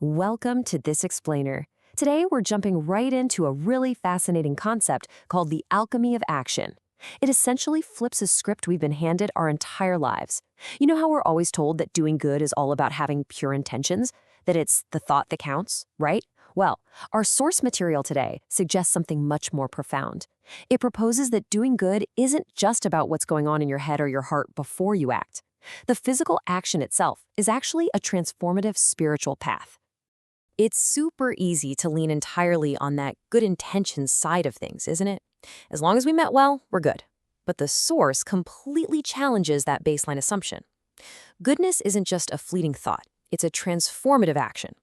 Welcome to This Explainer. Today we're jumping right into a really fascinating concept called the alchemy of action. It essentially flips a script we've been handed our entire lives. You know how we're always told that doing good is all about having pure intentions? That it's the thought that counts, right? Well, our source material today suggests something much more profound. It proposes that doing good isn't just about what's going on in your head or your heart before you act. The physical action itself is actually a transformative spiritual path. It's super easy to lean entirely on that good intentions side of things, isn't it? As long as we meant well, we're good. But the source completely challenges that baseline assumption. Goodness isn't just a fleeting thought, it's a transformative action,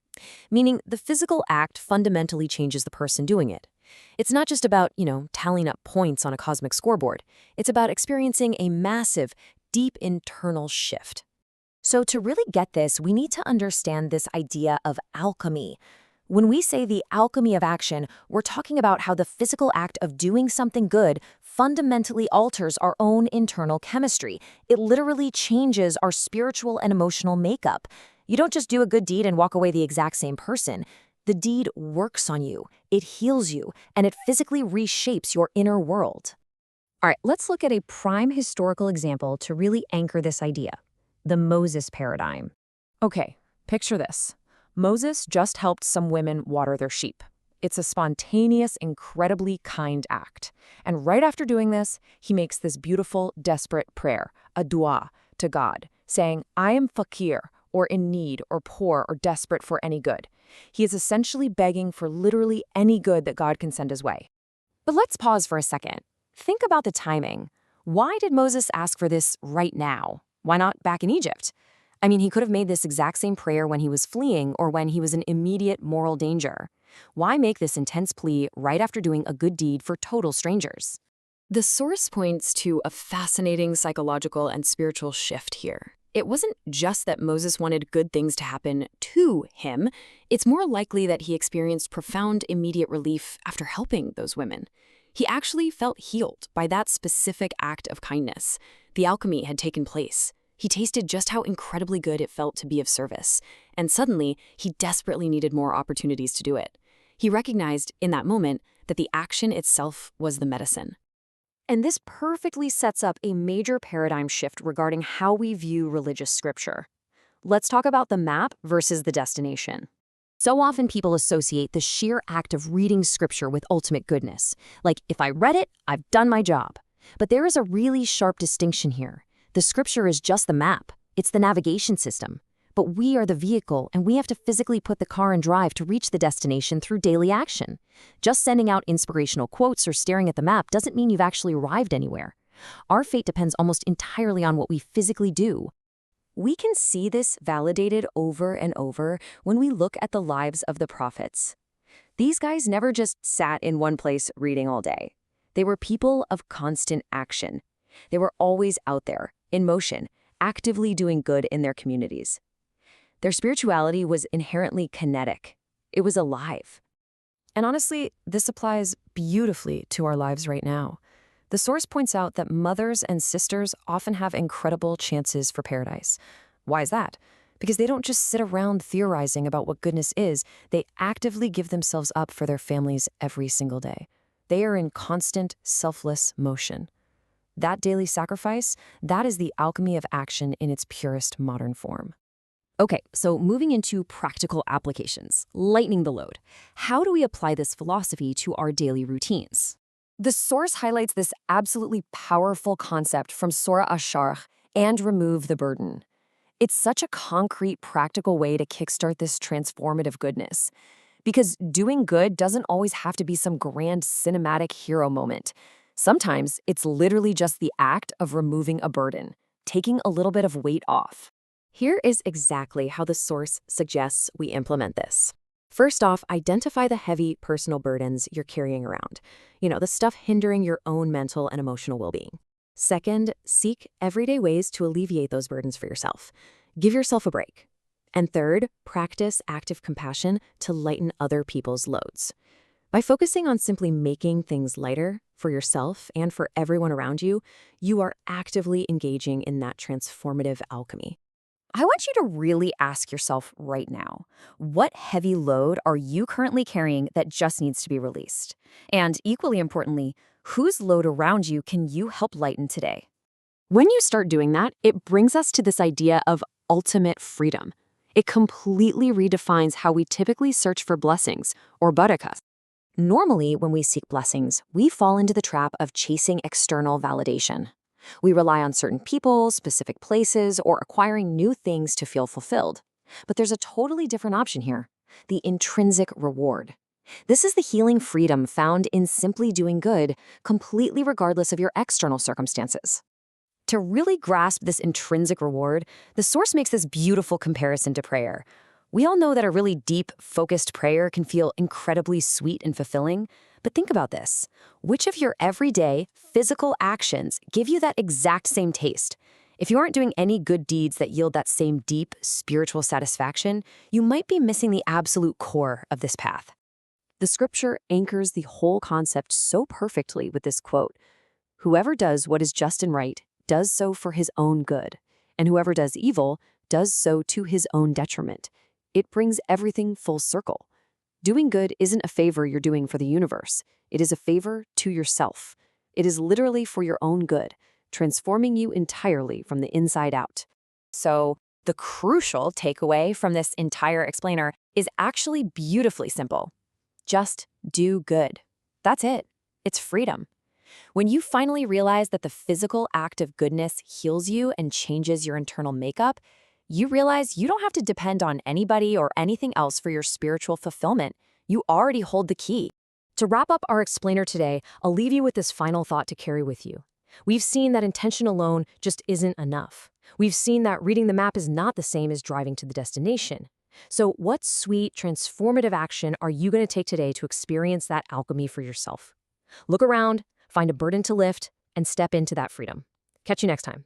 meaning the physical act fundamentally changes the person doing it. It's not just about, tallying up points on a cosmic scoreboard. It's about experiencing a massive, deep internal shift. So to really get this, we need to understand this idea of alchemy. When we say the alchemy of action, we're talking about how the physical act of doing something good fundamentally alters our own internal chemistry. It literally changes our spiritual and emotional makeup. You don't just do a good deed and walk away the exact same person. The deed works on you, it heals you, and it physically reshapes your inner world. All right, let's look at a prime historical example to really anchor this idea. The Moses paradigm. Okay, picture this. Moses just helped some women water their sheep. It's a spontaneous, incredibly kind act. And right after doing this, he makes this beautiful, desperate prayer, a dua, to God, saying, I am fakir, or in need, or poor, or desperate for any good. He is essentially begging for literally any good that God can send his way. But let's pause for a second. Think about the timing. Why did Moses ask for this right now? Why not back in Egypt? I mean, he could have made this exact same prayer when he was fleeing or when he was in immediate moral danger. Why make this intense plea right after doing a good deed for total strangers? The source points to a fascinating psychological and spiritual shift here. It wasn't just that Moses wanted good things to happen to him. It's more likely that he experienced profound immediate relief after helping those women. He actually felt healed by that specific act of kindness. The alchemy had taken place. He tasted just how incredibly good it felt to be of service. And suddenly, he desperately needed more opportunities to do it. He recognized, in that moment, that the action itself was the medicine. And this perfectly sets up a major paradigm shift regarding how we view religious scripture. Let's talk about the map versus the destination. So often people associate the sheer act of reading scripture with ultimate goodness. Like, if I read it, I've done my job. But there is a really sharp distinction here. The scripture is just the map. It's the navigation system. But we are the vehicle, and we have to physically put the car in drive to reach the destination through daily action. Just sending out inspirational quotes or staring at the map doesn't mean you've actually arrived anywhere. Our fate depends almost entirely on what we physically do. We can see this validated over and over when we look at the lives of the prophets. These guys never just sat in one place reading all day. They were people of constant action. They were always out there, in motion, actively doing good in their communities. Their spirituality was inherently kinetic. It was alive. And honestly, this applies beautifully to our lives right now. The source points out that mothers and sisters often have incredible chances for paradise. Why is that? Because they don't just sit around theorizing about what goodness is, they actively give themselves up for their families every single day. They are in constant, selfless motion. That daily sacrifice, that is the alchemy of action in its purest modern form. Okay, so moving into practical applications, lightening the load. How do we apply this philosophy to our daily routines? The source highlights this absolutely powerful concept from Surah Ash-Sharh, and remove the burden. It's such a concrete, practical way to kickstart this transformative goodness. Because doing good doesn't always have to be some grand cinematic hero moment. Sometimes it's literally just the act of removing a burden, taking a little bit of weight off. Here is exactly how the source suggests we implement this. First off, identify the heavy personal burdens you're carrying around. The stuff hindering your own mental and emotional well-being. Second, seek everyday ways to alleviate those burdens for yourself. Give yourself a break. And third, practice active compassion to lighten other people's loads. By focusing on simply making things lighter for yourself and for everyone around you, you are actively engaging in that transformative alchemy. I want you to really ask yourself right now, what heavy load are you currently carrying that just needs to be released? And equally importantly, whose load around you can you help lighten today? When you start doing that, it brings us to this idea of ultimate freedom. It completely redefines how we typically search for blessings, or barakas. Normally, when we seek blessings, we fall into the trap of chasing external validation. We rely on certain people, specific places, or acquiring new things to feel fulfilled. But there's a totally different option here: the intrinsic reward. This is the healing freedom found in simply doing good, completely regardless of your external circumstances. To really grasp this intrinsic reward, the source makes this beautiful comparison to prayer. We all know that a really deep, focused prayer can feel incredibly sweet and fulfilling, but think about this. Which of your everyday, physical actions give you that exact same taste? If you aren't doing any good deeds that yield that same deep, spiritual satisfaction, you might be missing the absolute core of this path. The scripture anchors the whole concept so perfectly with this quote: "Whoever does what is just and right does so for his own good, and whoever does evil does so to his own detriment." It brings everything full circle. Doing good isn't a favor you're doing for the universe. It is a favor to yourself. It is literally for your own good, transforming you entirely from the inside out. So, the crucial takeaway from this entire explainer is actually beautifully simple. Just do good. That's it. It's freedom. When you finally realize that the physical act of goodness heals you and changes your internal makeup, you realize you don't have to depend on anybody or anything else for your spiritual fulfillment. You already hold the key. To wrap up our explainer today, I'll leave you with this final thought to carry with you. We've seen that intention alone just isn't enough. We've seen that reading the map is not the same as driving to the destination. So what sweet, transformative action are you going to take today to experience that alchemy for yourself? Look around, find a burden to lift, and step into that freedom. Catch you next time.